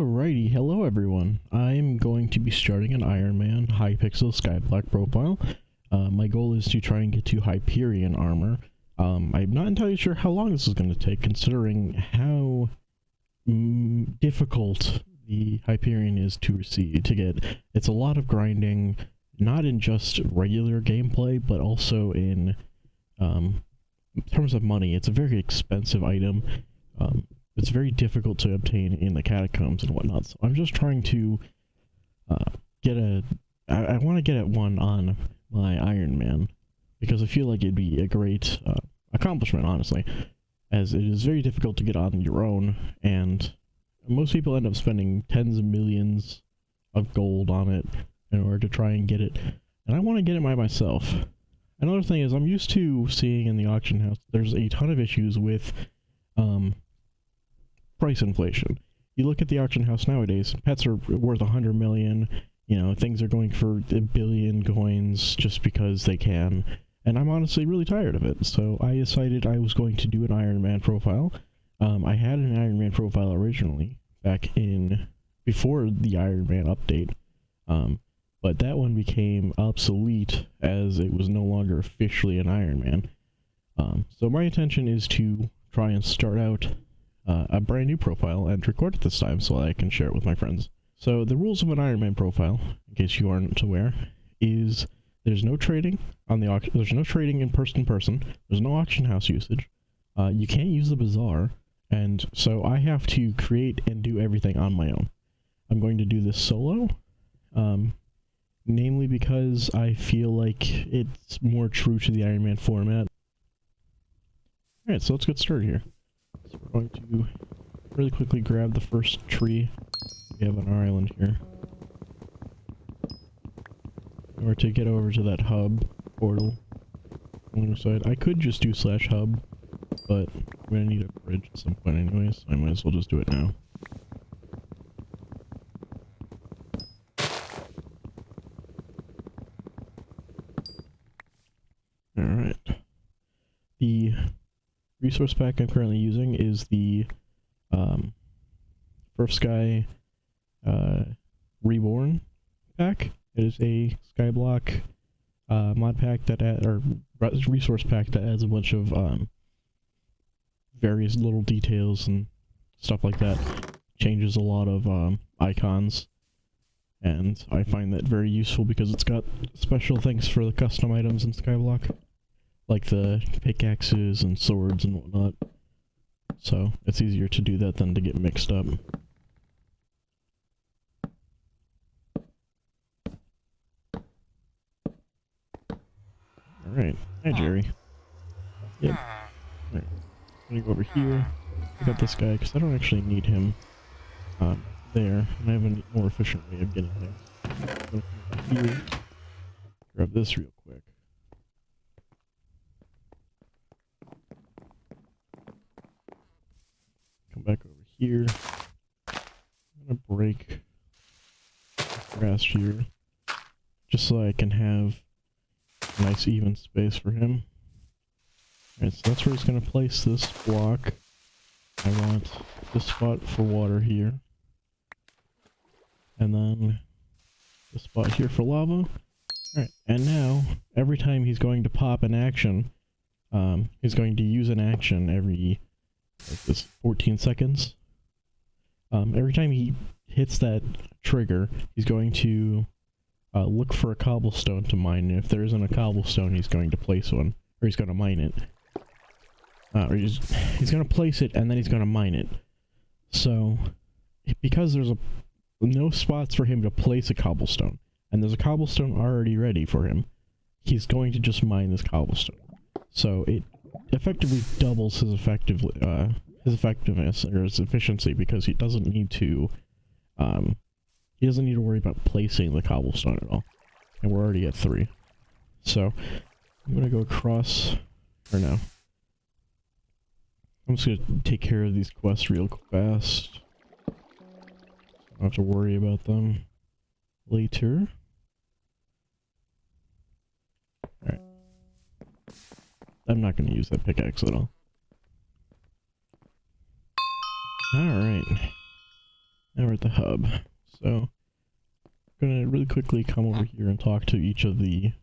Alrighty, hello everyone. I'm going to be starting an Ironman Hypixel Skyblock profile. My goal is to try and get to Hyperion armor. I'm not entirely sure how long this is going to take, considering how difficult the Hyperion is to get. It's a lot of grinding, not in just regular gameplay, but also in terms of money. It's a very expensive item. It's very difficult to obtain in the catacombs and whatnot, so I'm just trying to I want to get at one on my Ironman, because I feel like it'd be a great accomplishment, honestly, as it is very difficult to get on your own, and most people end up spending tens of millions of gold on it in order to try and get it, and I want to get it by myself. Another thing is, I'm used to seeing in the auction house there's a ton of issues with price inflation. You look at the auction house nowadays, pets are worth 100 million, you know, things are going for a billion coins just because they can, and I'm honestly really tired of it, so I decided I was going to do an Ironman profile. I had an Ironman profile originally, back in, before the Ironman update, but that one became obsolete as it was no longer officially an Ironman. So my intention is to try and start out a brand new profile and record it this time so I can share it with my friends. So the rules of an Ironman profile, in case you aren't aware, is there's no trading on the auction. There's no trading in person. There's no auction house usage. You can't use the bazaar, and so I have to create and do everything on my own. I'm going to do this solo, namely because I feel like it's more true to the Ironman format. Alright, so let's get started here. So we're going to really quickly grab the first tree we have on our island here, in order to get over to that hub portal on the other side. I could just do /hub, but I'm gonna need a bridge at some point anyways, so I might as well just do it now. Alright. The resource pack I'm currently using is the First Sky Reborn pack. It is a Skyblock mod pack that or resource pack that adds a bunch of various little details and stuff like that. Changes a lot of icons, and I find that very useful because it's got special things for the custom items in Skyblock, like the pickaxes and swords and whatnot. So it's easier to do that than to get mixed up. Alright. Hi, Jerry. Yep. Alright. I'm gonna go over here. I got this guy, because I don't actually need him there, and I have a more efficient way of getting things. So come here. Grab this real quick. Come back over here. I'm gonna break the grass here, just so I can have a nice even space for him. Alright, so that's where he's gonna place this block. I want this spot for water here, and then the spot here for lava. Alright, and now, every time he's going to pop an action, he's going to use an action every, like this, 14 seconds. Every time he hits that trigger, he's going to look for a cobblestone to mine, and if there isn't a cobblestone, he's going to place one, or he's going to mine it. Or he's going to place it, and then he's going to mine it. So, because there's no spots for him to place a cobblestone, and there's a cobblestone already ready for him, he's going to just mine this cobblestone. So it effectively doubles his effectiveness, or his efficiency, because he doesn't need to worry about placing the cobblestone at all. And we're already at 3. So I'm gonna go across, or no, I'm just gonna take care of these quests real fast. I don't have to worry about them later. Alright. I'm not gonna use that pickaxe at all. Alright. Now we're at the hub. So, I'm gonna really quickly come over here and talk to each of the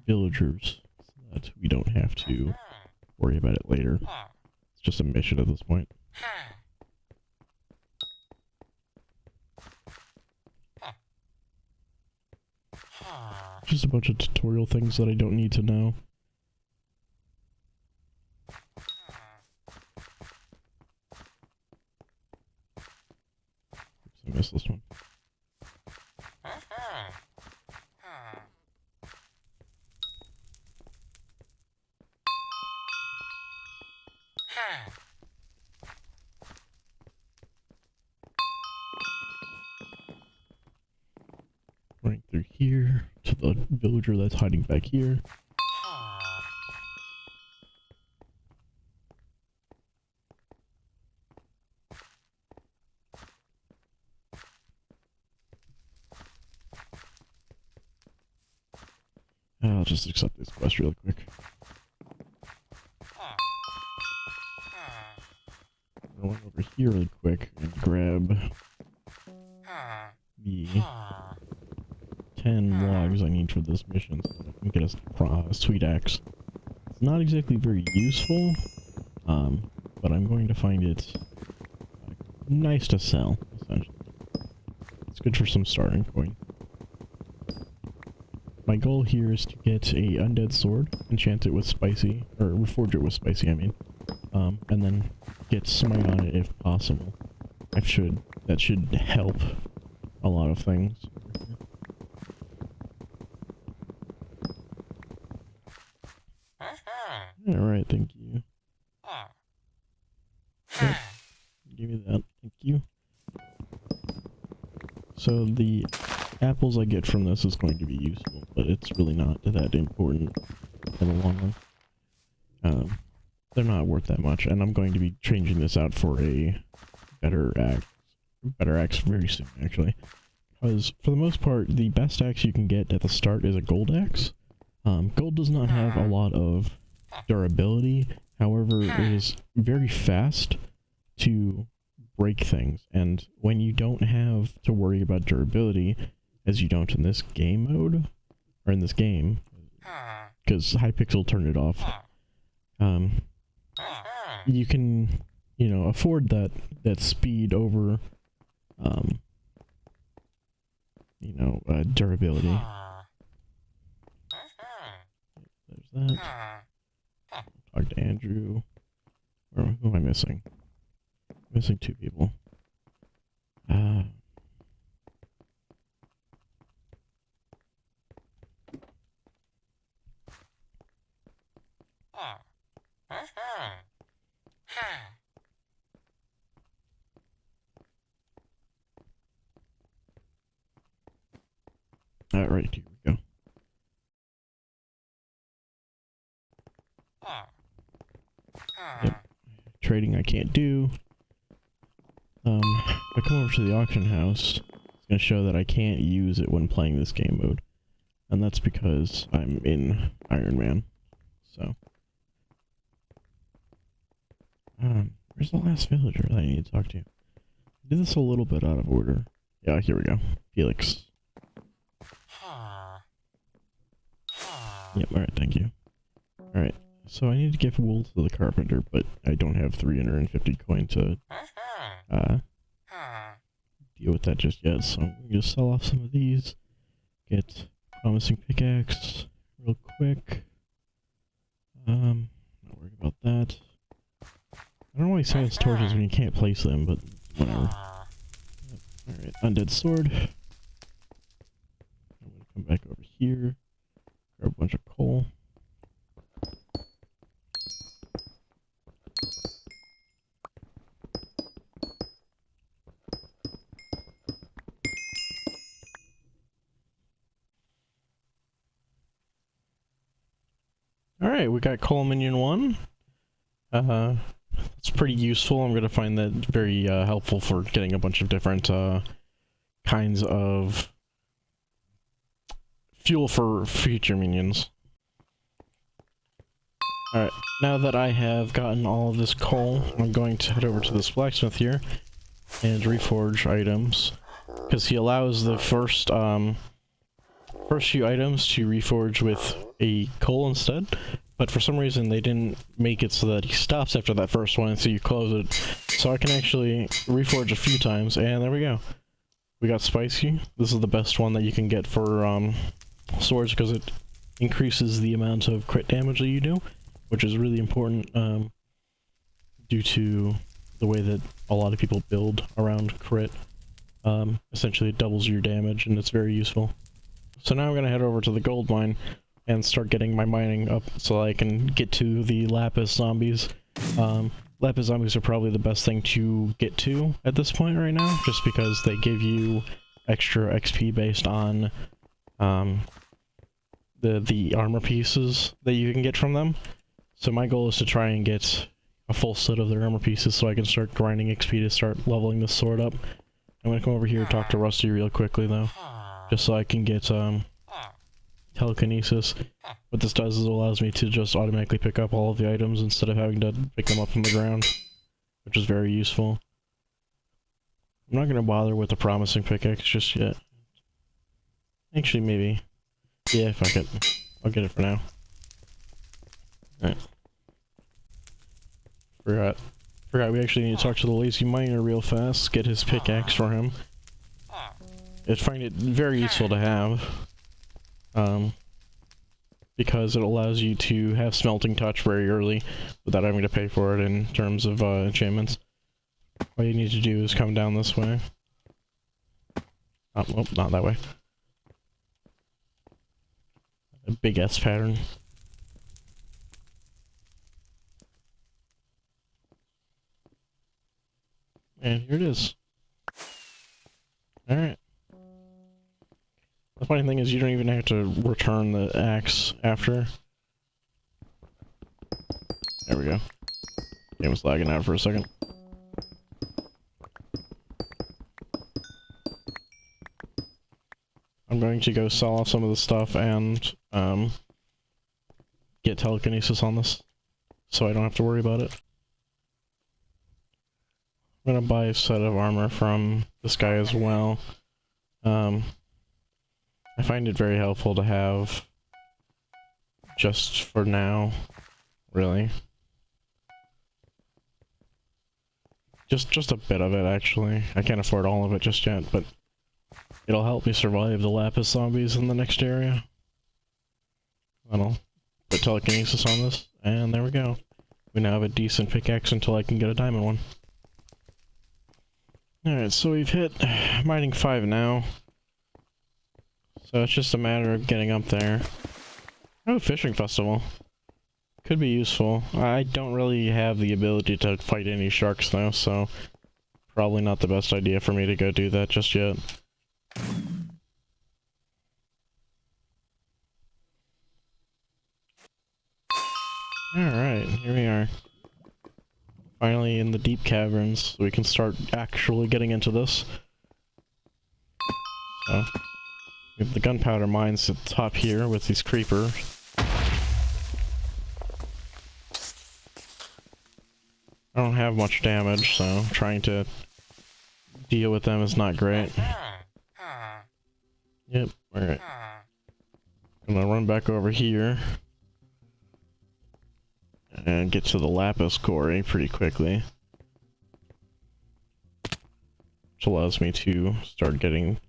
villagers so that we don't have to worry about it later. It's just a mission at this point. Just a bunch of tutorial things that I don't need to know. Oops, I missed this one. Running through here to the villager that's hiding back here. I'll just accept this quest real quick. I'm going over here really quick and grab the 10 logs I need for this mission so that I can get a sweet axe. It's not exactly very useful, but I'm going to find it nice to sell, essentially. It's good for some starting point. My goal here is to get a undead sword, enchant it with spicy, or reforge it with spicy, I mean, and then get smite on it if possible. That should help a lot of things. Alright, thank you. Yep. Give me that, thank you. So the apples I get from this is going to be useful, but it's really not that important in the long run. They're not worth that much, and I'm going to be changing this out for a better axe very soon, actually. Because, for the most part, the best axe you can get at the start is a gold axe. Gold does not have a lot of durability, however, it is very fast to break things, and when you don't have to worry about durability, as you don't in this game mode, or in this game, because Hypixel turned it off, you can, you know, afford that speed over, you know, durability. There's that. Talk to Andrew. Or who am I missing? Missing 2 people. Alright, here we go. Yep. Trading I can't do. If I come over to the auction house, it's going to show that I can't use it when playing this game mode. And that's because I'm in Ironman. So. Where's the last villager that I need to talk to? I did this a little bit out of order. Yeah, here we go. Felix. Yep, alright, thank you. Alright, so I need to give wool to the carpenter, but I don't have 350 coin to deal with that just yet, so I'm going to sell off some of these, get promising pickaxe real quick. Not worried about that. I don't know why he sells torches when you can't place them, but whatever. Alright, undead sword. I'm going to come back over here, grab a bunch of coal. Alright, we got coal minion 1. It's pretty useful. I'm gonna find that very helpful for getting a bunch of different kinds of fuel for future minions. Alright, now that I have gotten all of this coal, I'm going to head over to this blacksmith here and reforge items, because he allows the first few items to reforge with a coal instead, but for some reason they didn't make it so that he stops after that first one, so you close it. So I can actually reforge a few times, and there we go. We got spicy. This is the best one that you can get for swords, because it increases the amount of crit damage that you do, which is really important due to the way that a lot of people build around crit. Essentially it doubles your damage, and it's very useful. So now I'm gonna head over to the gold mine and start getting my mining up so I can get to the lapis zombies. Lapis zombies are probably the best thing to get to at this point right now, just because they give you extra XP based on the armor pieces that you can get from them. So my goal is to try and get a full set of their armor pieces so I can start grinding XP to start leveling this sword up. I'm gonna come over here and talk to Rusty real quickly though, just so I can get telekinesis. What this does is it allows me to just automatically pick up all of the items instead of having to pick them up from the ground, which is very useful. I'm not gonna bother with the promising pickaxe just yet. Actually, maybe. Yeah, fuck it. I'll get it for now. Alright. Forgot we actually need to talk to the lazy miner real fast, get his pickaxe for him. I find it very useful to have. Because it allows you to have smelting touch very early without having to pay for it in terms of enchantments. All you need to do is come down this way. Oh, not that way. A big S pattern. And here it is. Alright. The funny thing is you don't even have to return the axe after. There we go. Game was lagging out for a second. I'm going to go sell off some of the stuff and get telekinesis on this, so I don't have to worry about it. I'm gonna buy a set of armor from this guy as well. I find it very helpful to have just for now, really. Just a bit of it, actually. I can't afford all of it just yet, but it'll help me survive the lapis zombies in the next area. I'll put telekinesis on this, and there we go. We now have a decent pickaxe until I can get a diamond one. Alright, so we've hit mining 5 now. So it's just a matter of getting up there. Oh, fishing festival. Could be useful. I don't really have the ability to fight any sharks though, so probably not the best idea for me to go do that just yet. Alright, here we are. Finally in the deep caverns, so we can start actually getting into this. So, we have the gunpowder mines at the top here with these creepers. I don't have much damage, so trying to deal with them is not great. Yep, alright. I'm gonna run back over here and get to the lapis quarry pretty quickly, which allows me to start getting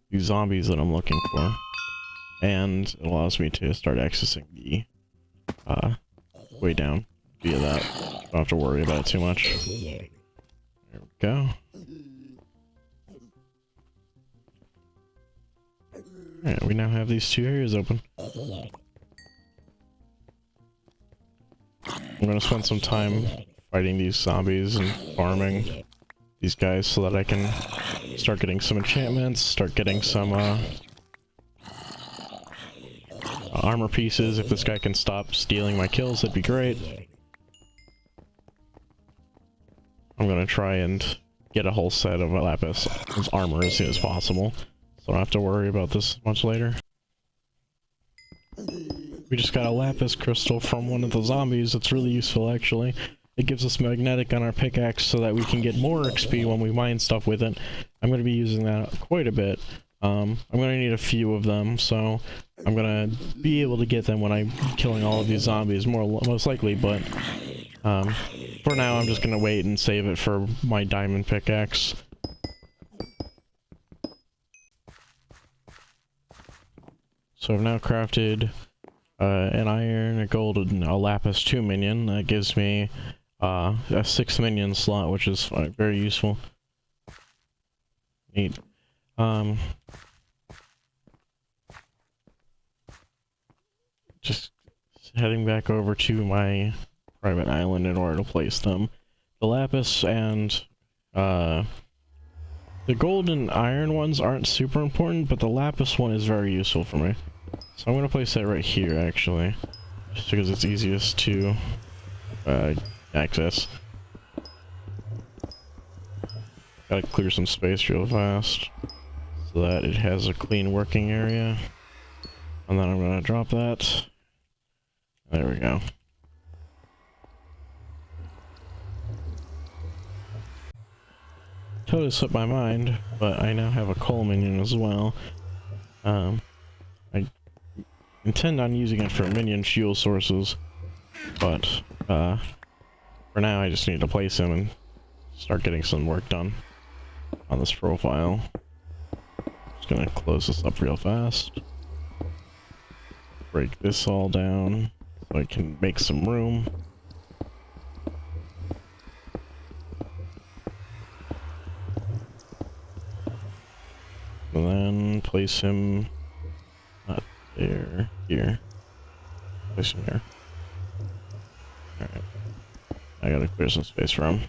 these zombies that I'm looking for, and it allows me to start accessing the way down via that. Don't have to worry about it too much. There we go. Alright, we now have these 2 areas open. I'm gonna spend some time fighting these zombies and farming these guys so that I can start getting some enchantments, start getting some armor pieces. If this guy can stop stealing my kills, that'd be great. I'm gonna try and get a whole set of lapis armor as soon as possible, so I don't have to worry about this much later. We just got a lapis crystal from one of the zombies. It's really useful, actually. It gives us magnetic on our pickaxe so that we can get more XP when we mine stuff with it. I'm going to be using that quite a bit. I'm going to need a few of them, so I'm going to be able to get them when I'm killing all of these zombies, most likely, but for now I'm just going to wait and save it for my diamond pickaxe. So I've now crafted an iron, a gold, and a lapis 2 minion. That gives me a 6 minion slot, which is very useful. Neat. Just heading back over to my private island in order to place them. The lapis and the gold and iron ones aren't super important, but the lapis one is very useful for me. So I'm gonna place that right here, actually, just because it's easiest to access. Gotta clear some space real fast so that it has a clean working area. And then I'm gonna drop that. There we go. Totally slipped my mind, but I now have a coal minion as well. I intend on using it for minion fuel sources, but for now I just need to place him and start getting some work done on this profile. Just gonna close this up real fast. Break this all down so I can make some room. And then place him not there, here. Place him here. Alright. I gotta clear some space for him.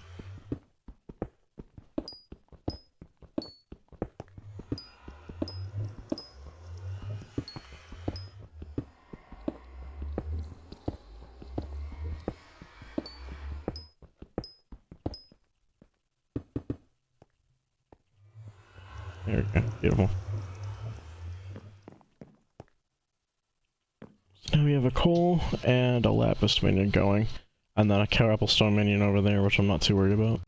There we go. Beautiful. So now we have a coal and a lapis minion going, and then a cobblestone minion over there, which I'm not too worried about.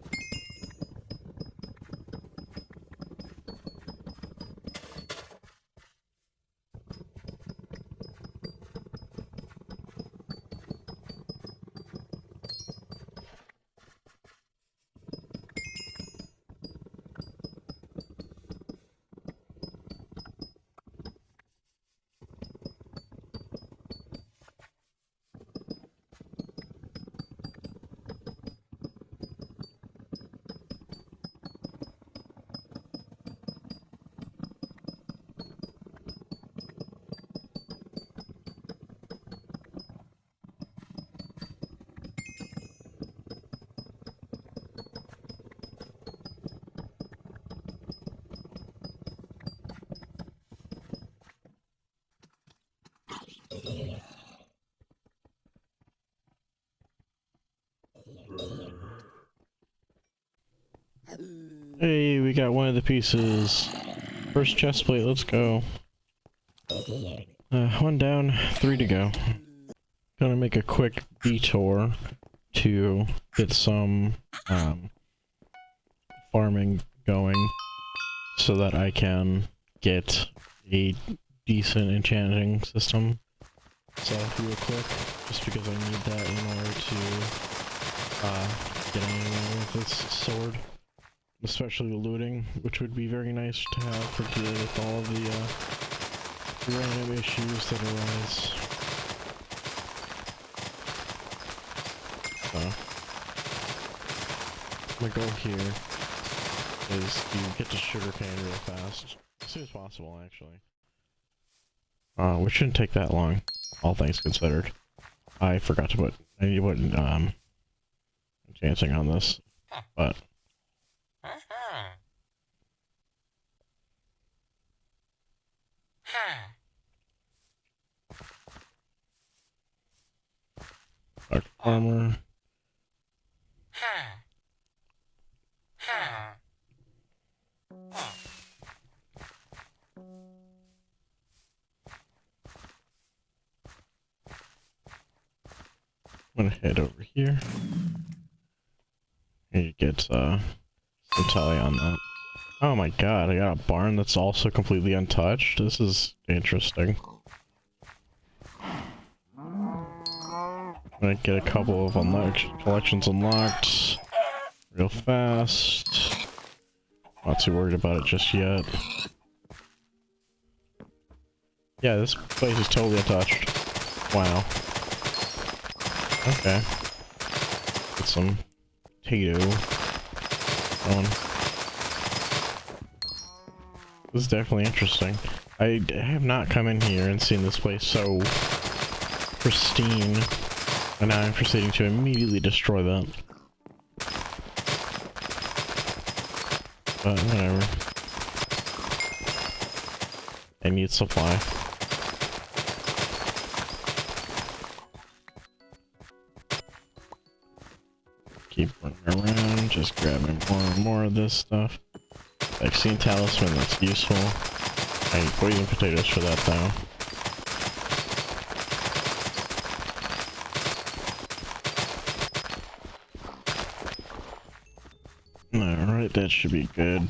Hey, we got one of the pieces. First chest plate, let's go. One down, 3 to go. Gonna make a quick detour to get some farming going so that I can get a decent enchanting system set up real quick, just because I need that in order to get anywhere with this sword. Especially looting, which would be very nice to have for dealing with all of the random issues that arise. So, my goal here is to get to sugarcane real fast. As soon as possible, actually. Which shouldn't take that long, all things considered. I forgot to put, I need to put, enchanting on this, but... Dark armor. I'm gonna head over here. get some tally on that. Oh my god, I got a barn that's also completely untouched. This is interesting. I get a couple of collections unlocked real fast. Not too worried about it just yet. Yeah, this place is totally untouched. Wow. Okay. Get some potato on. This is definitely interesting. I have not come in here and seen this place so pristine, and now I'm proceeding to immediately destroy that. But whatever. I need supply. Keep running around, just grabbing more and more of this stuff. Vaccine talisman, that's useful. I need poison potatoes for that though. Alright, that should be good.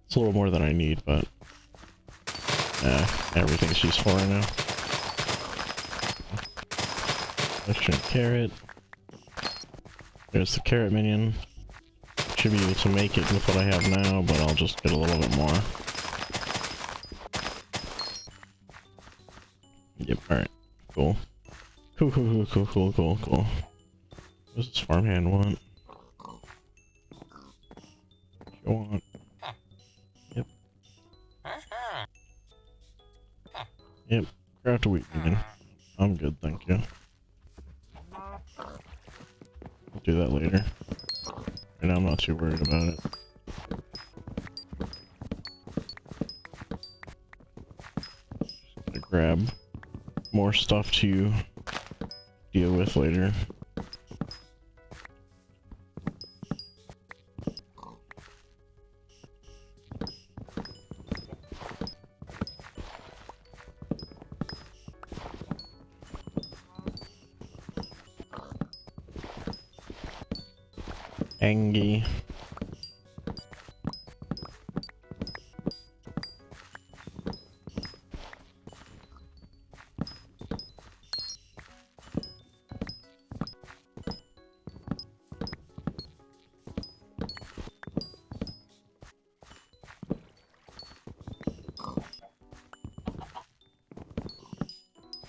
It's a little more than I need, but everything's useful right now. Collection carrot. There's the carrot minion. Should be able to make it with what I have now, but I'll just get a little bit more. Yep, alright. Cool. Cool. What does this farmhand want? What you want? Yep. Yep. Craft a wheat minion. I'm good, thank you. I'll do that later. Right now I'm not too worried about it. Just gonna grab more stuff to deal with later. Angie.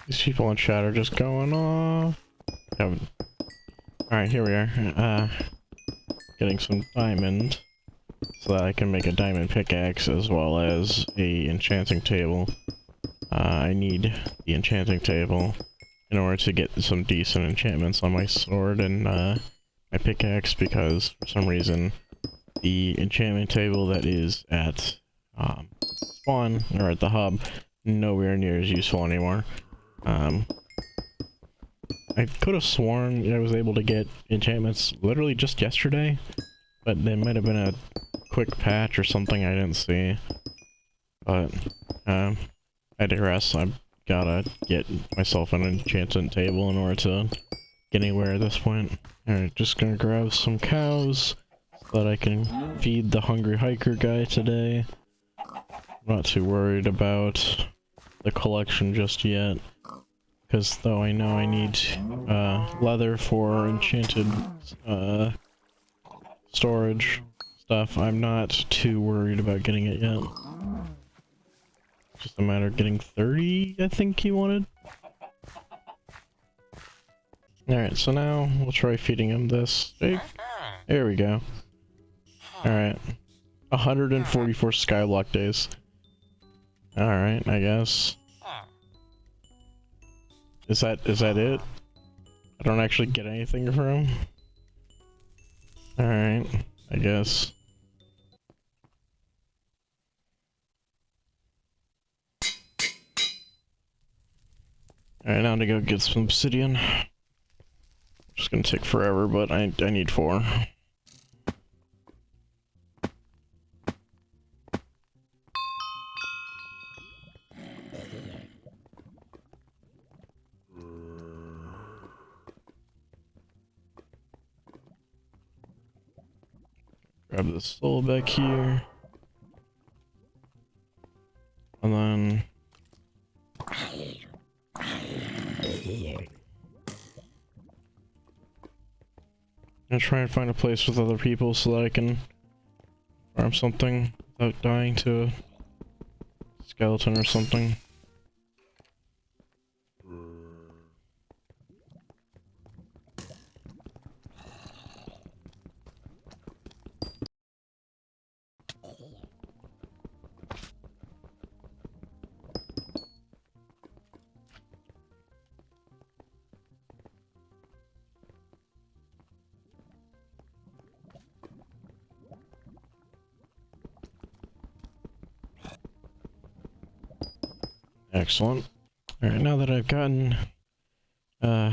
These people in chat are just going off. Alright, here we are. Getting some diamond so that I can make a diamond pickaxe as well as a enchanting table. I need the enchanting table in order to get some decent enchantments on my sword and my pickaxe, because for some reason the enchantment table that is at spawn or at the hub nowhere near as useful anymore. I could have sworn I was able to get enchantments literally just yesterday, but there might have been a quick patch or something I didn't see. But, I digress. I've gotta get myself an enchanted table in order to get anywhere at this point. Alright, just gonna grab some cows so that I can feed the hungry hiker guy today. I'm not too worried about the collection just yet. Because though I know I need leather for enchanted storage stuff, I'm not too worried about getting it yet. Just a matter of getting 30, I think he wanted. Alright, so now we'll try feeding him this steak. There we go. Alright. 144 Skyblock days. Alright, I guess. Is that it? I don't actually get anything from him? Alright, I guess. Alright, now to go get some obsidian. Just gonna take forever, but I need 4. Grab this soul back here. And then... I'm gonna try and find a place with other people so that I can farm something without dying to a skeleton or something. Excellent. Alright, now that I've gotten all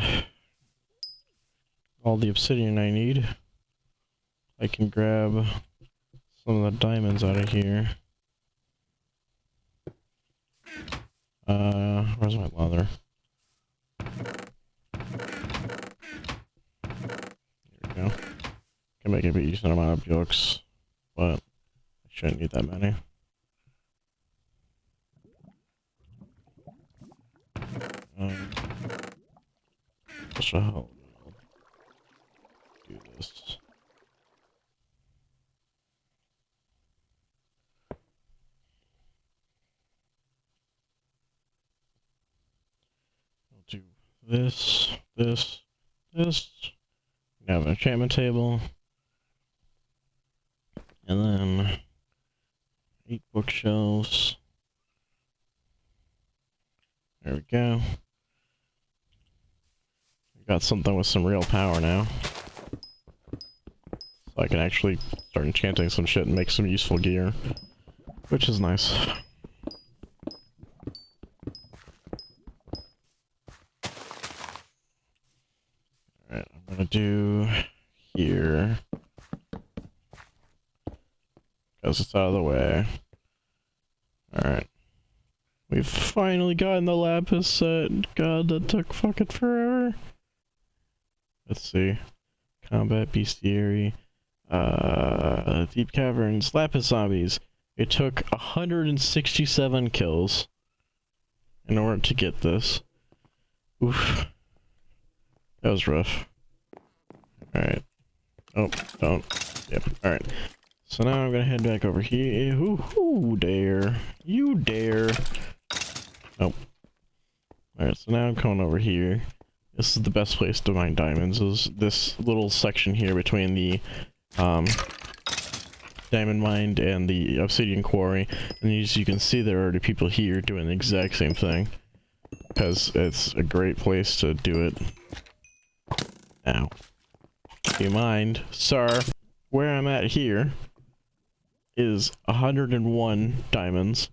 the obsidian I need, I can grab some of the diamonds out of here. Where's my leather? There we go. Can make a decent amount of blocks, but I shouldn't need that many. What the hell? Do this. I'll do this, this. Now have an enchantment table. And then 8 bookshelves. There we go. We got something with some real power now. So I can actually start enchanting some shit and make some useful gear. Which is nice. Alright, I'm gonna do here. Because it's out of the way. Alright. We've finally gotten the lapis set. God, that took fucking forever. Let's see. Combat bestiary. Deep caverns. Lapis zombies. It took 167 kills in order to get this. Oof. That was rough. Alright. Oh, don't. Yep, alright. So now I'm gonna head back over here. Who dare? You dare. Nope. Alright, so now I'm coming over here. This is the best place to mine diamonds, is this little section here between the diamond mine and the obsidian quarry. And as you can see, there are already people here doing the exact same thing. Because it's a great place to do it. Now, do you mind, sir? Where I'm at here is 101 diamonds.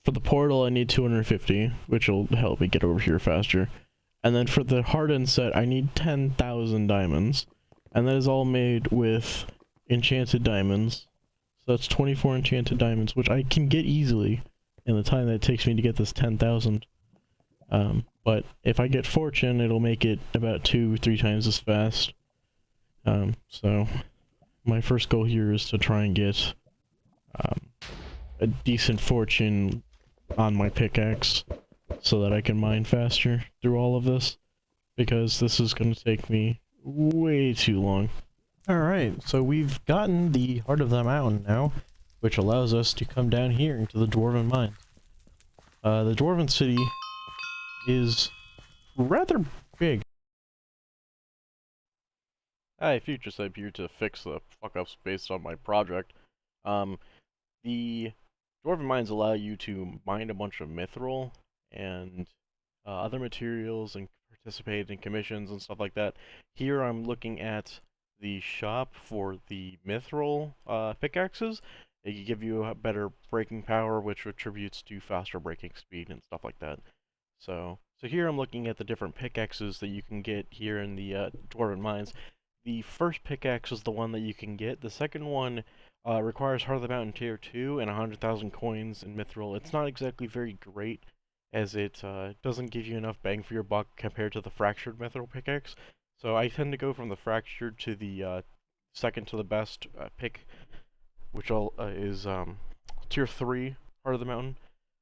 For the portal, I need 250, which will help me get over here faster. And then for the hardened set, I need 10,000 diamonds. And that is all made with enchanted diamonds. So that's 24 enchanted diamonds, which I can get easily in the time that it takes me to get this 10,000. But if I get fortune, it'll make it about 2-3 times as fast. So my first goal here is to try and get a decent fortune on my pickaxe so that I can mine faster through all of this, because this is going to take me way too long. Alright, so we've gotten the heart of the mountain now, which allows us to come down here into the Dwarven Mines. The Dwarven City is rather big. Hi, FutureSub here to fix the fuck-ups based on my project. The Dwarven Mines allow you to mine a bunch of mithril and other materials and participate in commissions and stuff like that. Here I'm looking at the shop for the mithril pickaxes. It can give you a better breaking power, which attributes to faster breaking speed and stuff like that. So here I'm looking at the different pickaxes that you can get here in the Dwarven Mines. The first pickaxe is the one that you can get. The second one requires Heart of the Mountain Tier 2 and 100,000 coins in mithril. It's not exactly very great, as it doesn't give you enough bang for your buck compared to the fractured mithril pickaxe. So I tend to go from the fractured to the second to the best pick, which is tier 3 part of the mountain.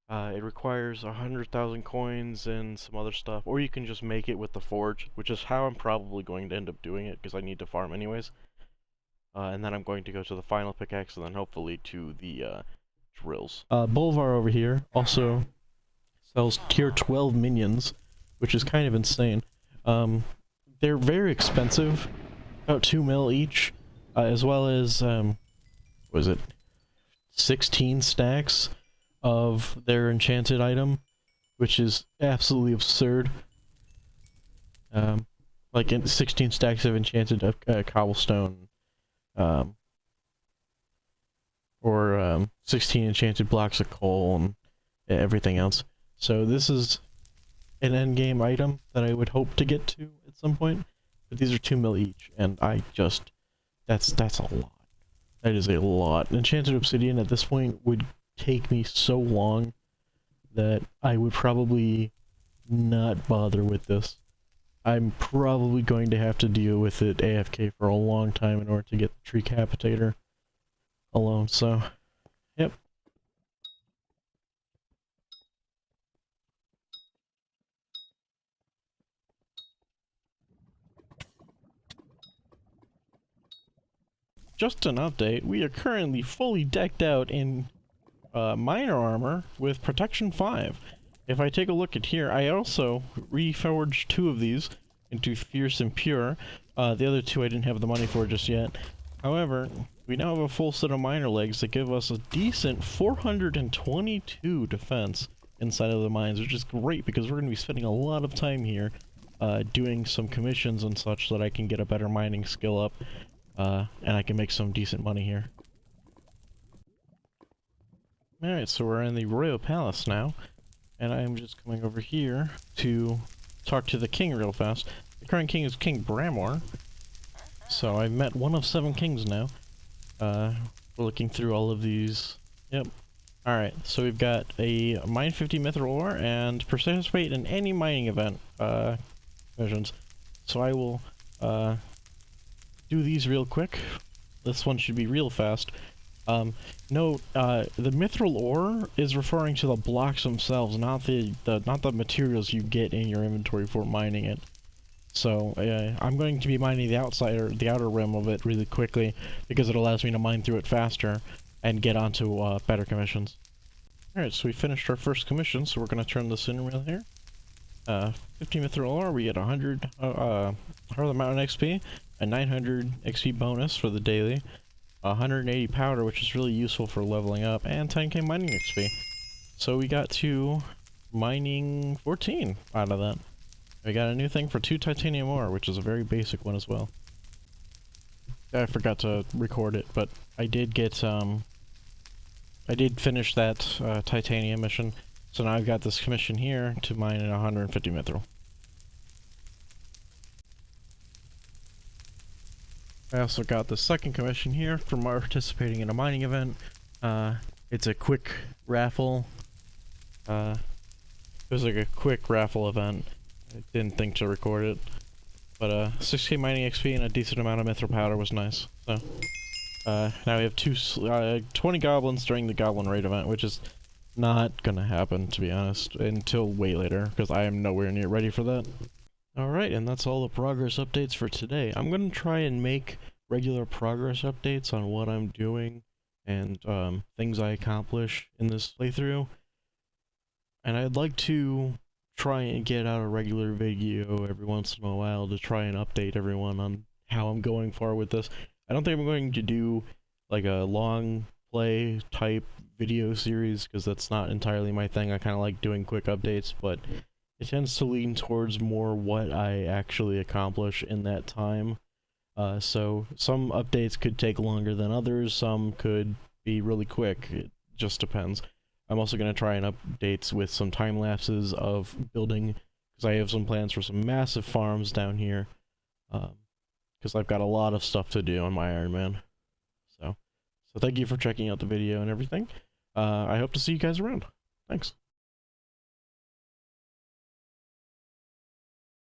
It requires 100,000 coins and some other stuff, or you can just make it with the forge, which is how I'm probably going to end up doing it, because I need to farm anyways. And then I'm going to go to the final pickaxe, and then hopefully to the drills. Boulevard over here also sells tier 12 minions, which is kind of insane. They're very expensive, about 2 mil each, as well as, what is it, 16 stacks of their enchanted item, which is absolutely absurd. Like 16 stacks of enchanted cobblestone, or 16 enchanted blocks of coal and everything else. So this is an endgame item that I would hope to get to at some point, but these are 2 mil each, and I just, that's a lot. That is a lot. Enchanted obsidian at this point would take me so long that I would probably not bother with this. I'm probably going to have to deal with it AFK for a long time in order to get the tree capitator alone, so yep. Just an update, we are currently fully decked out in miner armor with protection 5. If I take a look at here, I also reforged 2 of these into fierce and pure. The other 2 I didn't have the money for just yet. However, we now have a full set of miner legs that give us a decent 422 defense inside of the mines, which is great because we're going to be spending a lot of time here doing some commissions and such so that I can get a better mining skill up, and I can make some decent money here. Alright, so we're in the Royal Palace now, and I am just coming over here to talk to the king real fast. The current king is King Bramor, so I've met one of 7 kings now. We're looking through all of these. Yep. Alright, so we've got a mine 50 mithril ore and participate in any mining event missions. So I will do these real quick. This one should be real fast. Note, the mithril ore is referring to the blocks themselves, not the materials you get in your inventory for mining it. So, I'm going to be mining the outer rim of it really quickly, because it allows me to mine through it faster and get onto, better commissions. Alright, so we finished our first commission, so we're gonna turn this in real here. 50 mithril ore, we get 100, Heart of the Mountain XP, a 900 XP bonus for the daily, 180 powder, which is really useful for leveling up, and 10k mining XP. So we got to mining 14 out of that. We got a new thing for 2 titanium ore, which is a very basic one as well. I forgot to record it, but I did get, I did finish that titanium mission, so now I've got this commission here to mine at 150 mithril. I also got the second commission here for participating in a mining event. It's a quick raffle. It was like a quick raffle event. I didn't think to record it. But 6k mining XP and a decent amount of mithril powder was nice. So now we have 20 goblins during the goblin raid event, which is not gonna happen, to be honest, until way later, because I am nowhere near ready for that. Alright, and that's all the progress updates for today. I'm going to try and make regular progress updates on what I'm doing and things I accomplish in this playthrough. And I'd like to try and get out a regular video every once in a while to try and update everyone on how I'm going forward with this. I don't think I'm going to do like a long play type video series, because that's not entirely my thing. I kind of like doing quick updates, but it tends to lean towards more what I actually accomplish in that time. So some updates could take longer than others, some could be really quick, it just depends. I'm also going to try and updates with some time lapses of building, because I have some plans for some massive farms down here, because I've got a lot of stuff to do on my Ironman. So thank you for checking out the video and everything. I hope to see you guys around. Thanks.